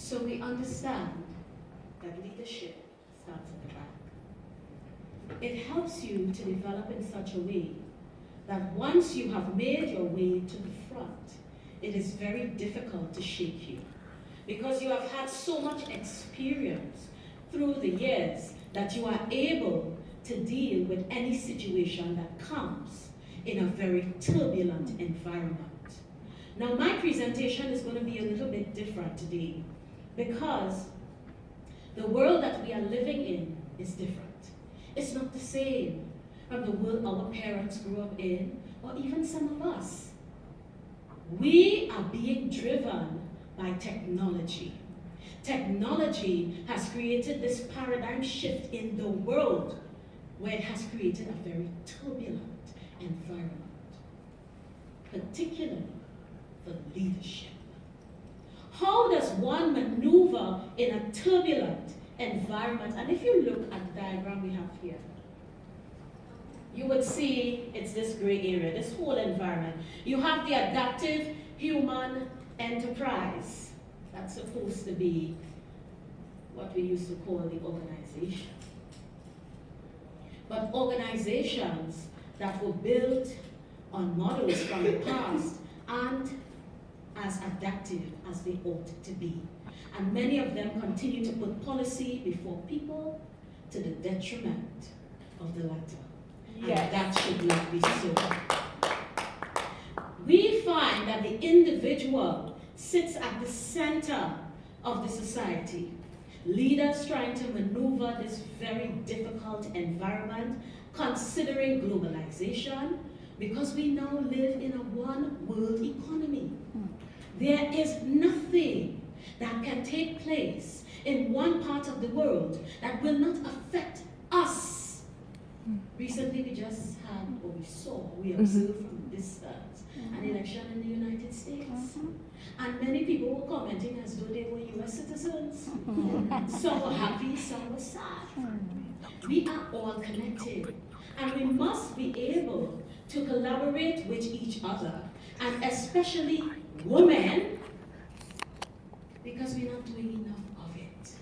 So we understand that leadership starts at the back. It helps you to develop in such a way that once you have made your way to the front, it is very difficult to shake you, because you have had so much experience through the years that you are able to deal with any situation that comes in a very turbulent environment. Now, my presentation is going to be a little bit different today, because the world that we are living in is different. It's not the same from the world our parents grew up in, or even some of us. We are being driven by technology. Technology has created this paradigm shift in the world, where it has created a very turbulent environment, particularly for leadership. How does one maneuver in a turbulent environment? And if you look at the diagram we have here, you would see it's this gray area, this whole environment. You have the adaptive human enterprise. That's supposed to be what we used to call the organization. But organizations that were built on models from the past aren't as adaptive as they ought to be. And many of them continue to put policy before people, to the detriment of the latter. Yes. And that should not be so. We find that the individual sits at the center of the society. Leaders trying to maneuver this very difficult environment, considering globalization, because we now live in a one-world economy. There is nothing that can take place in one part of the world that will not affect us. Recently we just had, or we observed from a distance, an election in the United States. And many people were commenting as though they were US citizens. Some were happy, some were sad. We are all connected, and we must be able to collaborate with each other, and especially women, because we're not doing enough of it.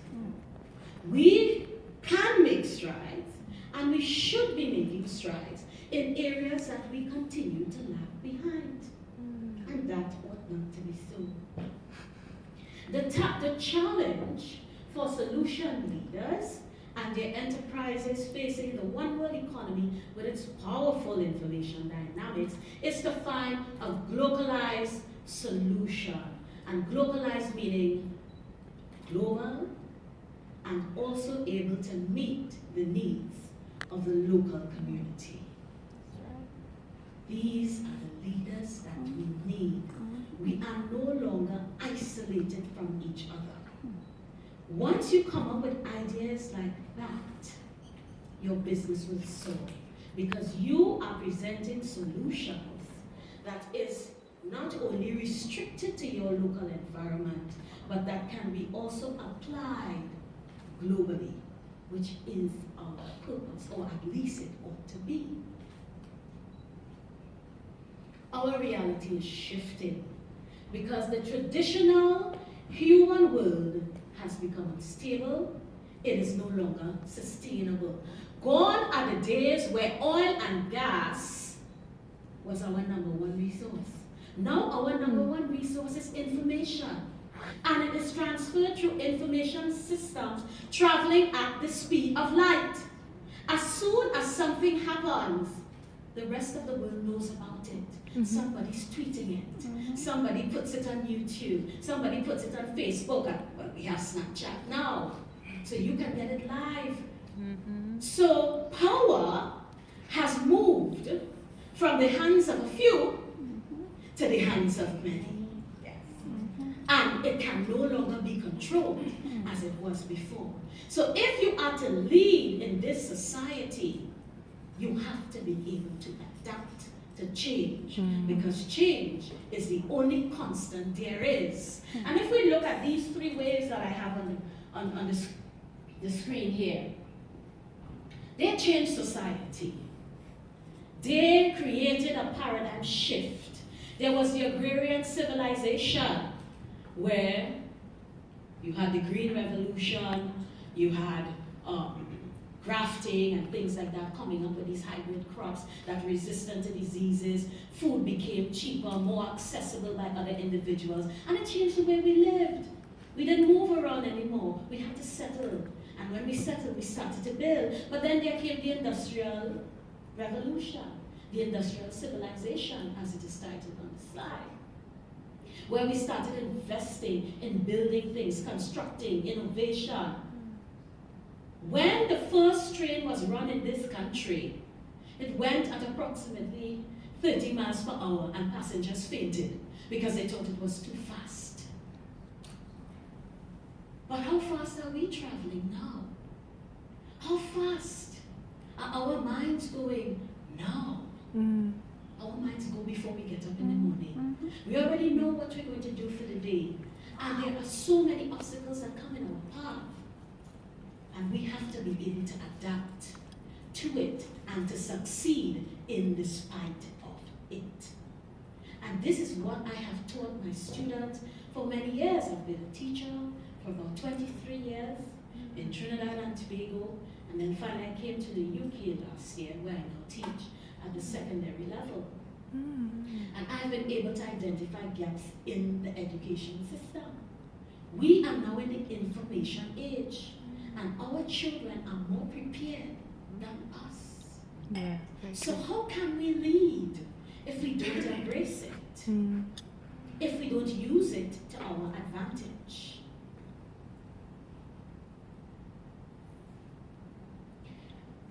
We can make strides, and we should be making strides in areas that we continue to lag behind. And that ought not to be so. The challenge for solution leaders and their enterprises facing the one-world economy with its powerful information dynamics is to find a globalized solution. And globalized meaning global and also able to meet the needs of the local community. These are the leaders that we need. We are no longer isolated from each other. Once you come up with ideas like that, your business will soar, because you are presenting solutions that is not only restricted to your local environment, but that can be also applied globally, which is our purpose, or at least it ought to be. Our reality is shifting because the traditional human world has become unstable. It is no longer sustainable. Gone are the days where oil and gas was our number one resource. Now our number one resource is information. And it is transferred through information systems traveling at the speed of light. As soon as something happens, the rest of the world knows about it. Somebody's tweeting it. Somebody puts it on YouTube. Somebody puts it on Facebook. Well, we have Snapchat now, so you can get it live. So power has moved from the hands of a few to the hands of many. And it can no longer be controlled as it was before. So if you are to lead in this society, you have to be able to adapt to change, because change is the only constant there is. And if we look at these three waves that I have on the screen here, they changed society. They created a paradigm shift. There was the agrarian civilization, where You had the Green Revolution, you had grafting and things like that, coming up with these hybrid crops that were resistant to diseases. Food became cheaper, more accessible by other individuals, and it changed the way we lived. We didn't move around anymore. We had to settle. And when we settled, we started to build. But then there came the Industrial Revolution, the Industrial Civilization, as it is titled on the slide, where we started investing in building things, constructing, innovation. When the first train was run in this country, it went at approximately 30 miles per hour and passengers fainted because they thought it was too fast. But how fast are we traveling now? How fast are our minds going now? Our minds go before we get up in the morning. We already know what we're going to do for the day. And there are so many obstacles that come in our path. And we have to be able to adapt to it and to succeed in despite of it. And this is what I have taught my students for many years. I've been a teacher for about 23 years in Trinidad and Tobago, and then finally I came to the UK last year, where I now teach at the secondary level. And I've been able to identify gaps in the education system. We are now in the information age, and our children are more prepared than us. Yeah, so how can we lead if we don't embrace it? If we don't use it to our advantage?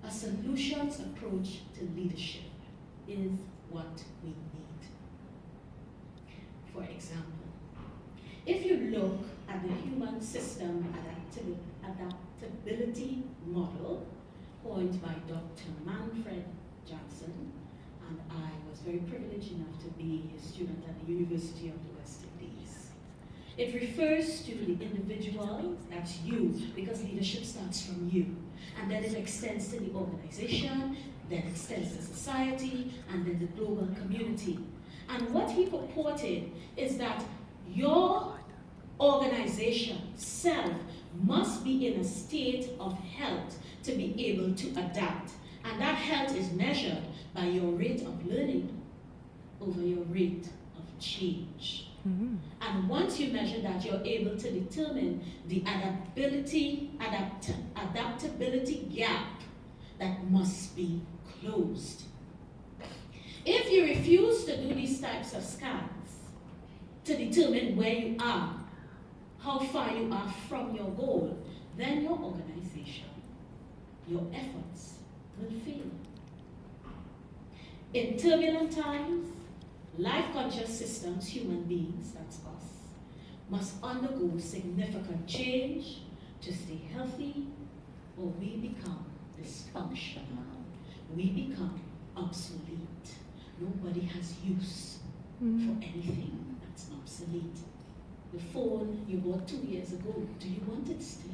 A solutions approach to leadership is what we need. For example, if you look at the human system adaptability model coined by Dr. Manfred Johnson, and I was very privileged enough to be a student at the University of the West Indies. It refers to the individual, that's you, because leadership starts from you. And then it extends to the organization, then extends to society, and then the global community. And what he purported is that your organization, self, must be in a state of health to be able to adapt. And that health is measured by your rate of learning over your rate of change. And once you measure that, you're able to determine the adaptability gap that must be closed. If you refuse to do these types of scans to determine where you are, how far you are from your goal, then your organization, your efforts will fail. In turbulent times, life-conscious systems, human beings, that's us, must undergo significant change to stay healthy, or we become dysfunctional. We become obsolete. Nobody has use for anything that's obsolete. The phone you bought 2 years ago, do you want it still?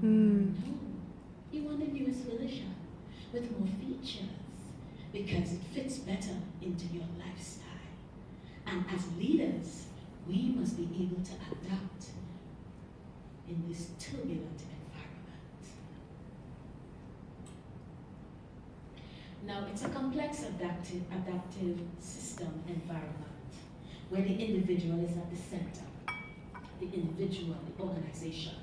No. You want the newest version with more features because it fits better into your lifestyle. And as leaders, we must be able to adapt in this turbulent environment. Now, it's a complex adaptive system environment where the individual is at the center. The individual, the organization.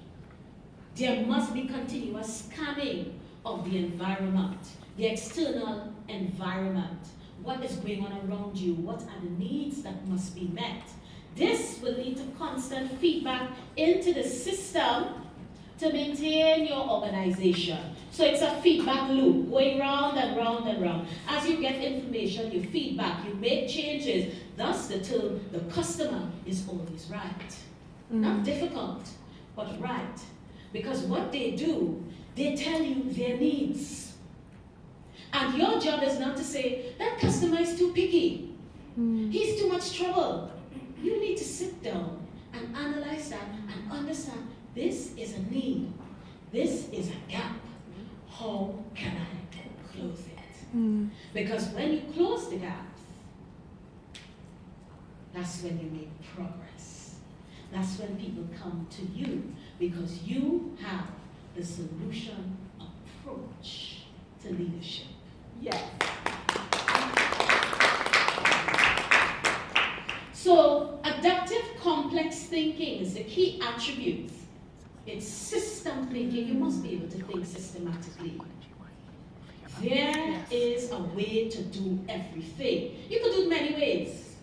There must be continuous scanning of the environment, the external environment. What is going on around you? What are the needs that must be met? This will lead to constant feedback into the system to maintain your organization. So it's a feedback loop going round and round and round. As you get information, you feedback, you make changes. Thus the term, the customer is always right. Not difficult, but right. Because what they do, they tell you their needs. And your job is not to say, that customer is too picky. He's too much trouble. You need to sit down and analyze that and understand this is a need. This is a gap. How can I close it? Because when you close the gaps, that's when you make progress. That's when people come to you, because you have the solution approach to leadership. Yes. So, adaptive complex thinking is the key attribute. It's system thinking. You must be able to think systematically. There is a way to do everything. You could do it many ways,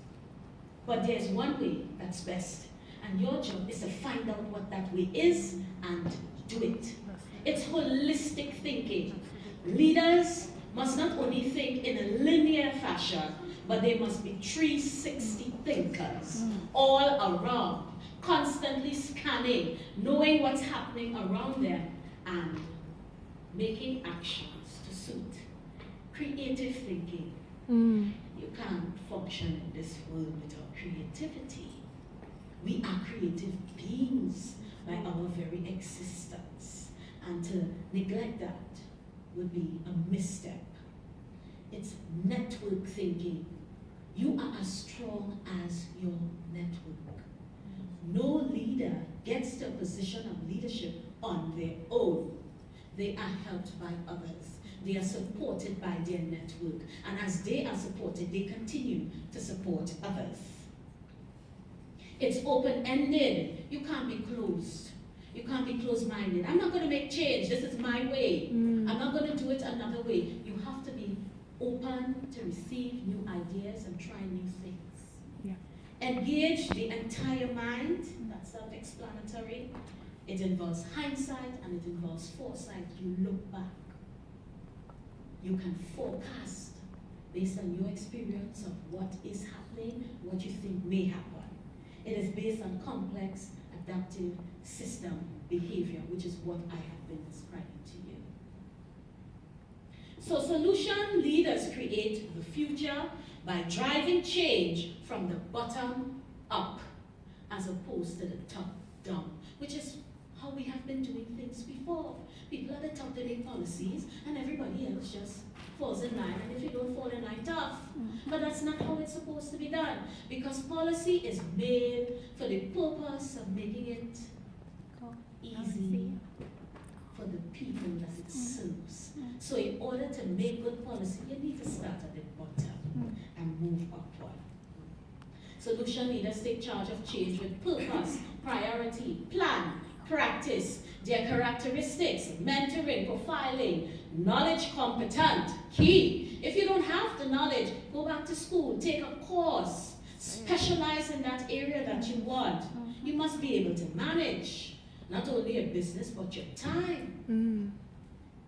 but there's one way that's best. And your job is to find out what that way is and do it. It's holistic thinking. Leaders must not only think in a linear fashion, but they must be 360 thinkers all around, constantly scanning, knowing what's happening around them, and making actions to suit. Creative thinking. You can't function in this world without creativity. We are creative beings by our very existence, and to neglect that would be a misstep. It's network thinking. You are as strong as your network. No leader gets to a position of leadership on their own. They are helped by others. They are supported by their network. And as they are supported, they continue to support others. It's open-ended. You can't be closed. You can't be closed-minded. I'm not going to make change. This is my way. I'm not going to do it another way. You have to be open to receive new ideas and try new things. Yeah. Engage the entire mind. That's self-explanatory. It involves hindsight and it involves foresight. You look back. You can forecast based on your experience of what is happening, what you think may happen. It is based on complex, adaptive system behavior, which is what I have been describing to you. So solution leaders create the future by driving change from the bottom up as opposed to the top down, which is how we have been doing things before. People at the top, they make policies, and everybody else just falls in line, and if you don't fall in line, tough. But that's not how it's supposed to be done, because policy is made for the purpose of making it easy for the people that it serves. So in order to make good policy, you need to start at the bottom and move upward. Solution leaders take charge of change with purpose, priority, plan, practice, their characteristics, mentoring, profiling, knowledge competent, key. If you don't have the knowledge, go back to school, take a course, specialize in that area that you want. You must be able to manage not only a business, but your time.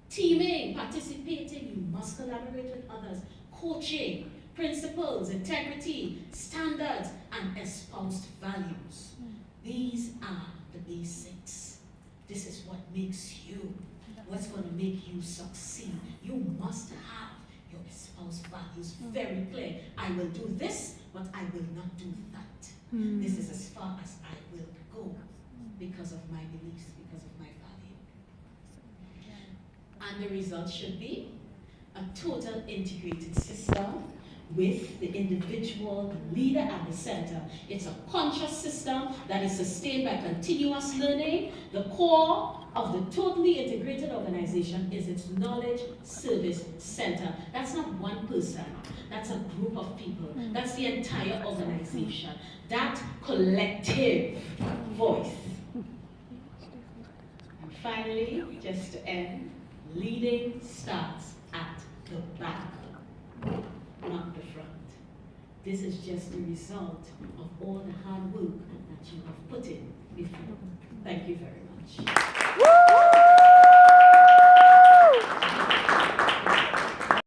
Teaming, participating, you must collaborate with others. Coaching, principles, integrity, standards, and espoused values. These are the basics. This is what makes you, what's going to make you succeed. You must have your espoused values very clear. I will do this, but I will not do that. This is as far as I will go because of my beliefs, because of my value. And the result should be a total integrated system with the individual, the leader at the center. It's a conscious system that is sustained by continuous learning. The core of the totally integrated organization is its knowledge service center. That's not one person. That's a group of people. That's the entire organization. That collective voice. And finally, just to end, leading starts at the back, not the front. This is just the result of all the hard work that you have put in before. Thank you very much.